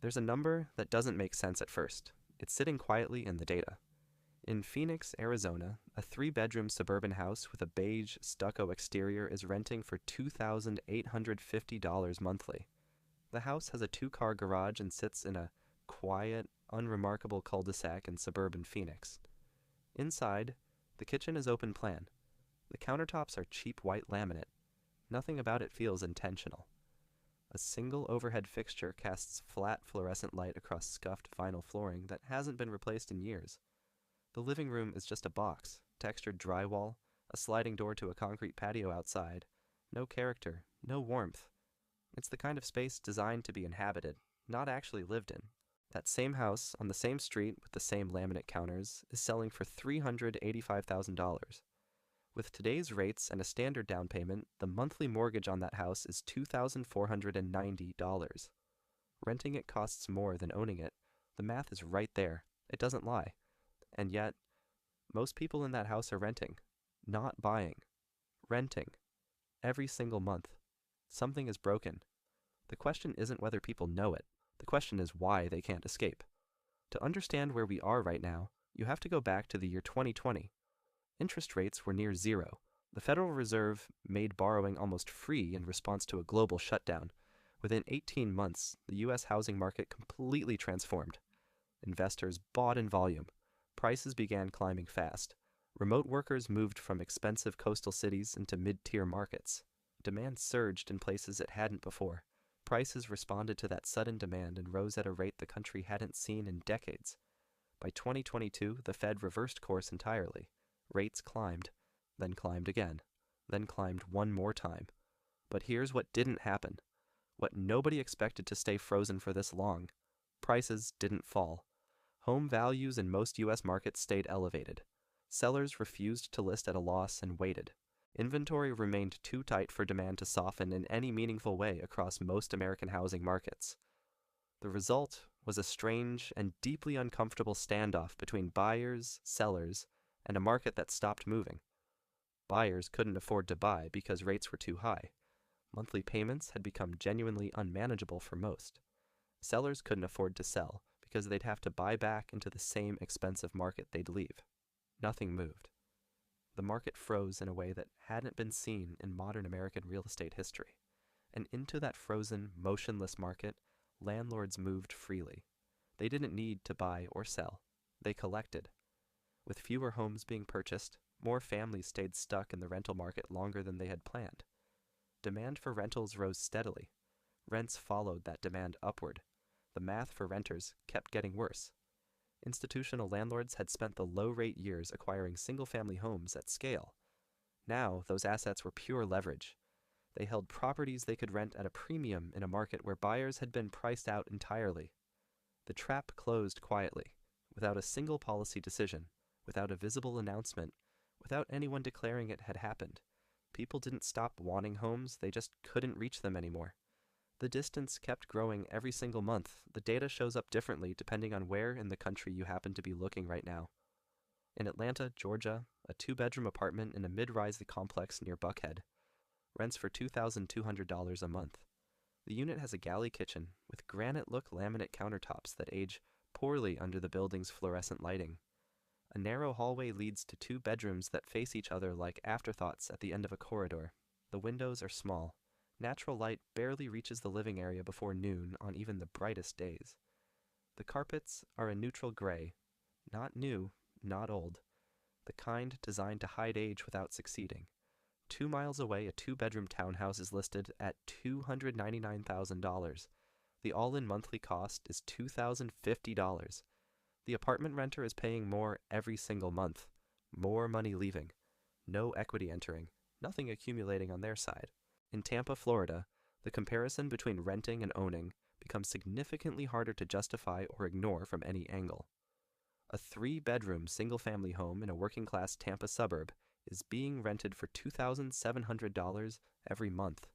There's a number that doesn't make sense at first. It's sitting quietly in the data. In Phoenix, Arizona, a 3-bedroom suburban house with a beige stucco exterior is renting for $2,850 monthly. The house has a 2-car garage and sits in a quiet, unremarkable cul-de-sac in suburban Phoenix. Inside, the kitchen is open plan. The countertops are cheap white laminate. Nothing about it feels intentional. A single overhead fixture casts flat fluorescent light across scuffed vinyl flooring that hasn't been replaced in years. The living room is just a box, textured drywall, a sliding door to a concrete patio outside. No character, no warmth. It's the kind of space designed to be inhabited, not actually lived in. That same house, on the same street with the same laminate counters, is selling for $385,000. With today's rates and a standard down payment, the monthly mortgage on that house is $2,490. Renting it costs more than owning it. The math is right there. It doesn't lie. And yet, most people in that house are renting. Not buying. Renting. Every single month. Something is broken. The question isn't whether people know it. The question is why they can't escape. To understand where we are right now, you have to go back to the year 2020. Interest rates were near zero. The Federal Reserve made borrowing almost free in response to a global shutdown. Within 18 months, the U.S. housing market completely transformed. Investors bought in volume. Prices began climbing fast. Remote workers moved from expensive coastal cities into mid-tier markets. Demand surged in places it hadn't before. Prices responded to that sudden demand and rose at a rate the country hadn't seen in decades. By 2022, the Fed reversed course entirely. Rates climbed, then climbed again, then climbed one more time. But here's what didn't happen. What nobody expected to stay frozen for this long. Prices didn't fall. Home values in most U.S. markets stayed elevated. Sellers refused to list at a loss and waited. Inventory remained too tight for demand to soften in any meaningful way across most American housing markets. The result was a strange and deeply uncomfortable standoff between buyers, sellers, and a market that stopped moving. Buyers couldn't afford to buy because rates were too high. Monthly payments had become genuinely unmanageable for most. Sellers couldn't afford to sell because they'd have to buy back into the same expensive market they'd leave. Nothing moved. The market froze in a way that hadn't been seen in modern American real estate history. And into that frozen, motionless market, landlords moved freely. They didn't need to buy or sell. They collected. With fewer homes being purchased, more families stayed stuck in the rental market longer than they had planned. Demand for rentals rose steadily. Rents followed that demand upward. The math for renters kept getting worse. Institutional landlords had spent the low-rate years acquiring single-family homes at scale. Now, those assets were pure leverage. They held properties they could rent at a premium in a market where buyers had been priced out entirely. The trap closed quietly, without a single policy decision, without a visible announcement, without anyone declaring it had happened. People didn't stop wanting homes, they just couldn't reach them anymore. The distance kept growing every single month. The data shows up differently depending on where in the country you happen to be looking right now. In Atlanta, Georgia, a 2-bedroom apartment in a mid-rise complex near Buckhead rents for $2,200 a month. The unit has a galley kitchen with granite-look laminate countertops that age poorly under the building's fluorescent lighting. A narrow hallway leads to 2 bedrooms that face each other like afterthoughts at the end of a corridor. The windows are small. Natural light barely reaches the living area before noon on even the brightest days. The carpets are a neutral gray, not new, not old, the kind designed to hide age without succeeding. 2 miles away, a 2-bedroom townhouse is listed at $299,000. The all-in monthly cost is $2,050. The apartment renter is paying more every single month. More money leaving. No equity entering. Nothing accumulating on their side. In Tampa, Florida, the comparison between renting and owning becomes significantly harder to justify or ignore from any angle. A 3-bedroom single-family home in a working-class Tampa suburb is being rented for $2,700 every month.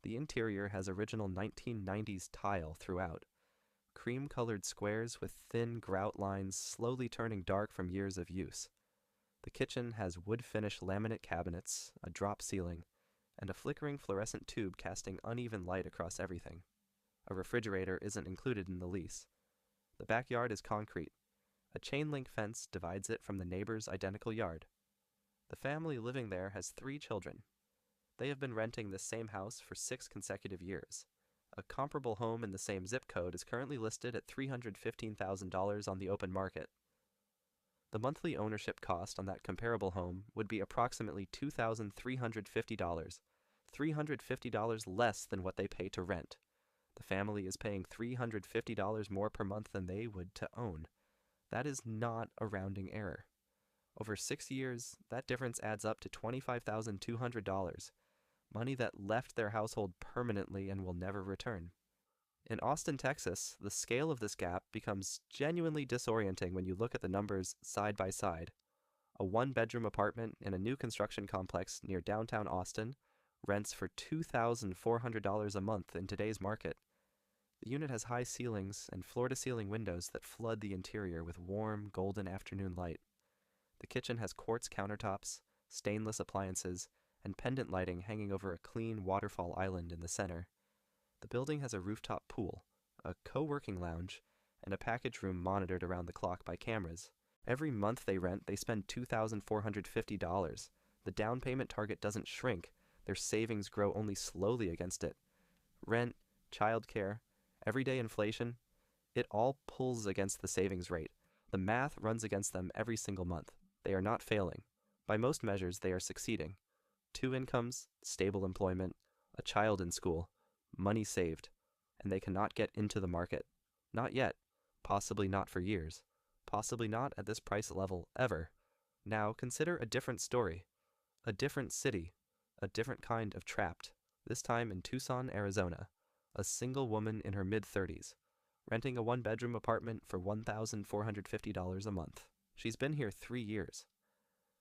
The interior has original 1990s tile throughout. Cream-colored squares with thin grout lines slowly turning dark from years of use. The kitchen has wood-finish laminate cabinets, a drop ceiling, and a flickering fluorescent tube casting uneven light across everything. A refrigerator isn't included in the lease. The backyard is concrete. A chain-link fence divides it from the neighbor's identical yard. The family living there has 3 children. They have been renting this same house for 6 consecutive years. A comparable home in the same zip code is currently listed at $315,000 on the open market. The monthly ownership cost on that comparable home would be approximately $2,350, $350 less than what they pay to rent. The family is paying $350 more per month than they would to own. That is not a rounding error. Over 6 years, that difference adds up to $25,200, money that left their household permanently and will never return. In Austin, Texas, the scale of this gap becomes genuinely disorienting when you look at the numbers side by side. A 1-bedroom apartment in a new construction complex near downtown Austin rents for $2,400 a month in today's market. The unit has high ceilings and floor-to-ceiling windows that flood the interior with warm, golden afternoon light. The kitchen has quartz countertops, stainless appliances, and pendant lighting hanging over a clean waterfall island in the center. The building has a rooftop pool, a co-working lounge, and a package room monitored around the clock by cameras. Every month they rent, they spend $2,450. The down payment target doesn't shrink. Their savings grow only slowly against it. Rent, childcare, everyday inflation, it all pulls against the savings rate. The math runs against them every single month. They are not failing. By most measures, they are succeeding. 2 incomes, stable employment, a child in school, money saved, and they cannot get into the market. Not yet. Possibly not for years. Possibly not at this price level ever. Now consider a different story. A different city. A different kind of trapped. This time in Tucson, Arizona. A single woman in her mid-30s, renting a 1-bedroom apartment for $1,450 a month. She's been here 3 years.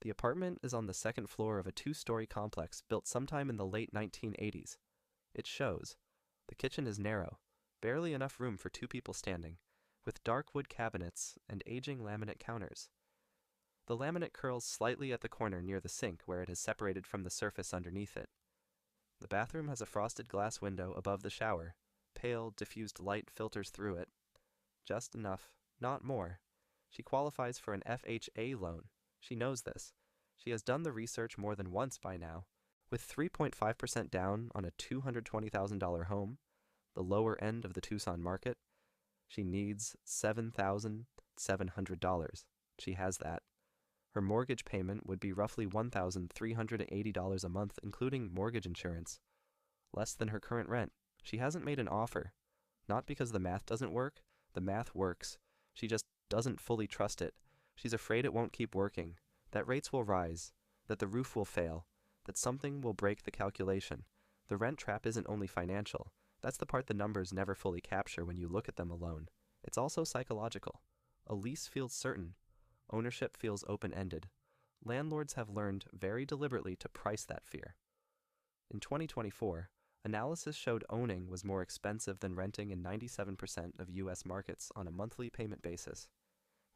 The apartment is on the 2nd floor of a 2-story complex built sometime in the late 1980s. It shows. The kitchen is narrow, barely enough room for 2 people standing, with dark wood cabinets and aging laminate counters. The laminate curls slightly at the corner near the sink where it is separated from the surface underneath it. The bathroom has a frosted glass window above the shower. Pale, diffused light filters through it. Just enough, not more. She qualifies for an FHA loan. She knows this. She has done the research more than once by now. With 3.5% down on a $220,000 home, the lower end of the Tucson market, she needs $7,700. She has that. Her mortgage payment would be roughly $1,380 a month, including mortgage insurance. Less than her current rent. She hasn't made an offer. Not because the math doesn't work. The math works. She just doesn't fully trust it. She's afraid it won't keep working, that rates will rise, that the roof will fail, that something will break the calculation. The rent trap isn't only financial. That's the part the numbers never fully capture when you look at them alone. It's also psychological. A lease feels certain. Ownership feels open-ended. Landlords have learned very deliberately to price that fear. In 2024, analysis showed owning was more expensive than renting in 97% of U.S. markets on a monthly payment basis.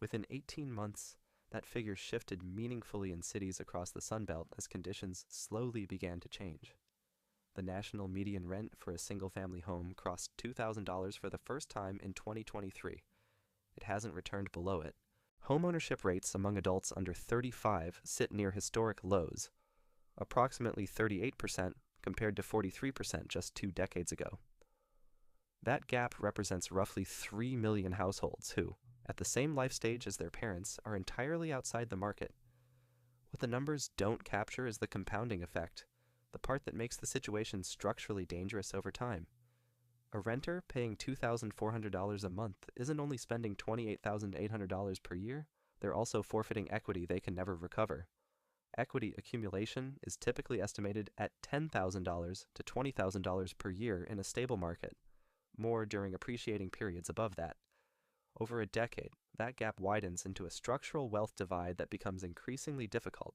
Within 18 months, that figure shifted meaningfully in cities across the Sun Belt as conditions slowly began to change. The national median rent for a single-family home crossed $2,000 for the first time in 2023. It hasn't returned below it. Homeownership rates among adults under 35 sit near historic lows, approximately 38% compared to 43% just 2 decades ago. That gap represents roughly 3 million households who, at the same life stage as their parents, are entirely outside the market. What the numbers don't capture is the compounding effect, the part that makes the situation structurally dangerous over time. A renter paying $2,400 a month isn't only spending $28,800 per year, they're also forfeiting equity they can never recover. Equity accumulation is typically estimated at $10,000 to $20,000 per year in a stable market, more during appreciating periods above that. Over a decade, that gap widens into a structural wealth divide that becomes increasingly difficult,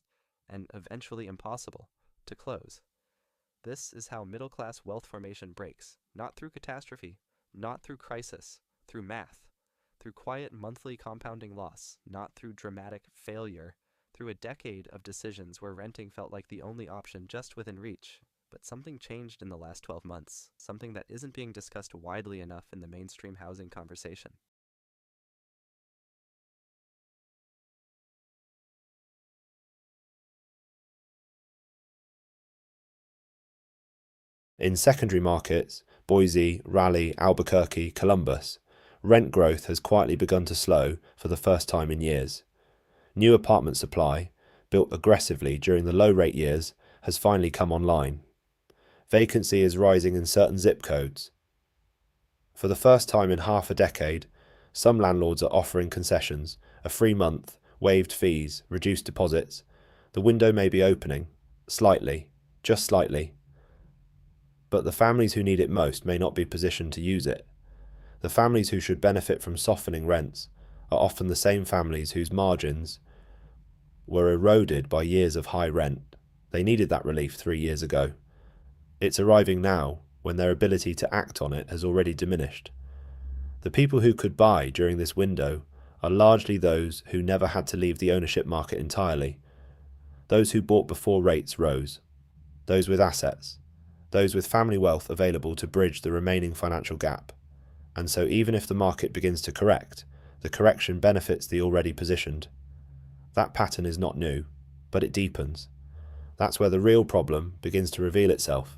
and eventually impossible, to close. This is how middle-class wealth formation breaks, not through catastrophe, not through crisis, through math, through quiet monthly compounding loss, not through dramatic failure, through a decade of decisions where renting felt like the only option just within reach, But something changed in the last 12 months, something that isn't being discussed widely enough in the mainstream housing conversation. In secondary markets, Boise, Raleigh, Albuquerque, Columbus, rent growth has quietly begun to slow for the first time in years. New apartment supply, built aggressively during the low-rate years, has finally come online. Vacancy is rising in certain zip codes. For the first time in half a decade, some landlords are offering concessions, a free month, waived fees, reduced deposits. The window may be opening, slightly, just slightly. But the families who need it most may not be positioned to use it. The families who should benefit from softening rents are often the same families whose margins were eroded by years of high rent. They needed that relief 3 years ago. It's arriving now, when their ability to act on it has already diminished. The people who could buy during this window are largely those who never had to leave the ownership market entirely, those who bought before rates rose, those with assets, those with family wealth available to bridge the remaining financial gap. And so even if the market begins to correct, the correction benefits the already positioned. That pattern is not new, but it deepens. That's where the real problem begins to reveal itself,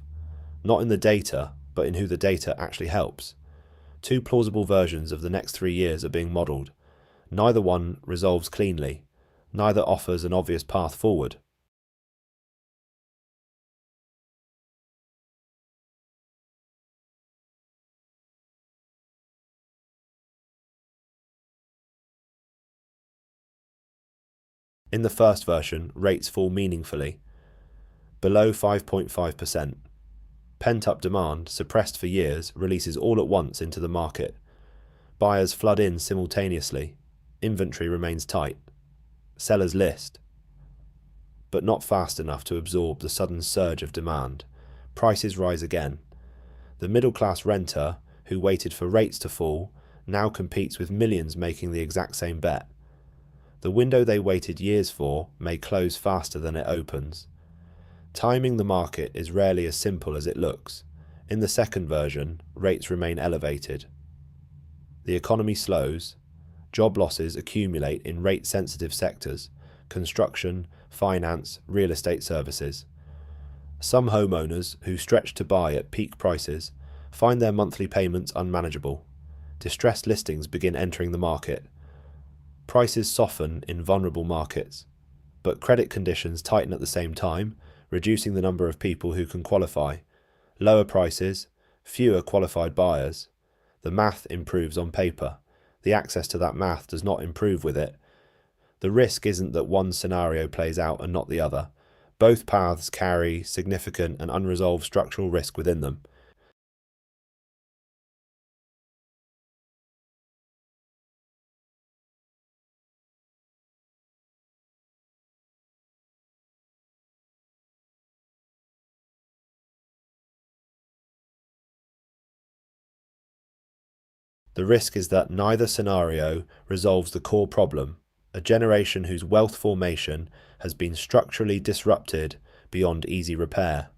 not in the data, but in who the data actually helps. Two plausible versions of the next 3 years are being modelled. Neither one resolves cleanly, neither offers an obvious path forward. In the first version, rates fall meaningfully, below 5.5%. Pent-up demand, suppressed for years, releases all at once into the market. Buyers flood in simultaneously. Inventory remains tight. Sellers list, but not fast enough to absorb the sudden surge of demand. Prices rise again. The middle-class renter, who waited for rates to fall, now competes with millions making the exact same bet. The window they waited years for may close faster than it opens. Timing the market is rarely as simple as it looks. In the second version, rates remain elevated. The economy slows. Job losses accumulate in rate-sensitive sectors: construction, finance, real estate services. Some homeowners who stretch to buy at peak prices find their monthly payments unmanageable. Distressed listings begin entering the market. Prices soften in vulnerable markets, but credit conditions tighten at the same time, reducing the number of people who can qualify. Lower prices, fewer qualified buyers. The math improves on paper. The access to that math does not improve with it. The risk isn't that one scenario plays out and not the other. Both paths carry significant and unresolved structural risk within them. The risk is that neither scenario resolves the core problem: a generation whose wealth formation has been structurally disrupted beyond easy repair.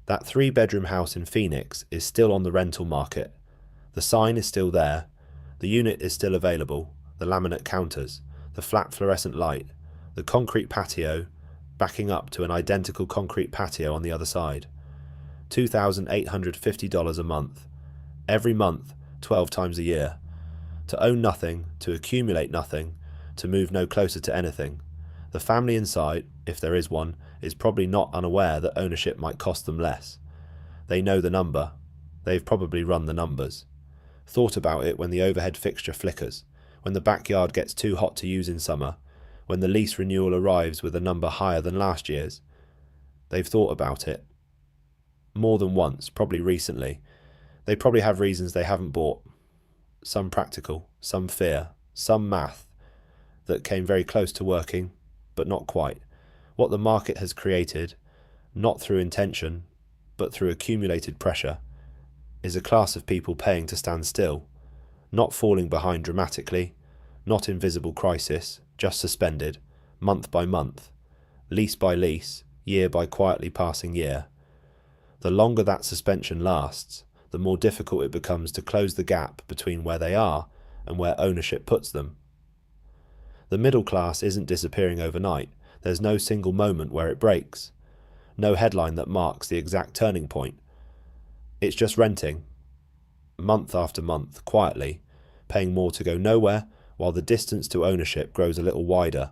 That 3-bedroom house in Phoenix is still on the rental market. The sign is still there. The unit is still available. The laminate counters, the flat fluorescent light, the concrete patio backing up to an identical concrete patio on the other side. $2,850 a month. Every month, 12 times a year. To own nothing, to accumulate nothing, to move no closer to anything. The family inside, if there is one, is probably not unaware that ownership might cost them less. They know the number. They've probably run the numbers. Thought about it when the overhead fixture flickers, when the backyard gets too hot to use in summer, when the lease renewal arrives with a number higher than last year's. They've thought about it. More than once, probably recently. They probably have reasons they haven't bought. Some practical, some fear, some math that came very close to working, but not quite. What the market has created, not through intention, but through accumulated pressure, is a class of people paying to stand still, not falling behind dramatically, not invisible crisis, just suspended, month by month, lease by lease, year by quietly passing year. The longer that suspension lasts, the more difficult it becomes to close the gap between where they are and where ownership puts them. The middle class isn't disappearing overnight. There's no single moment where it breaks. No headline that marks the exact turning point. It's just renting, month after month, quietly, paying more to go nowhere, while the distance to ownership grows a little wider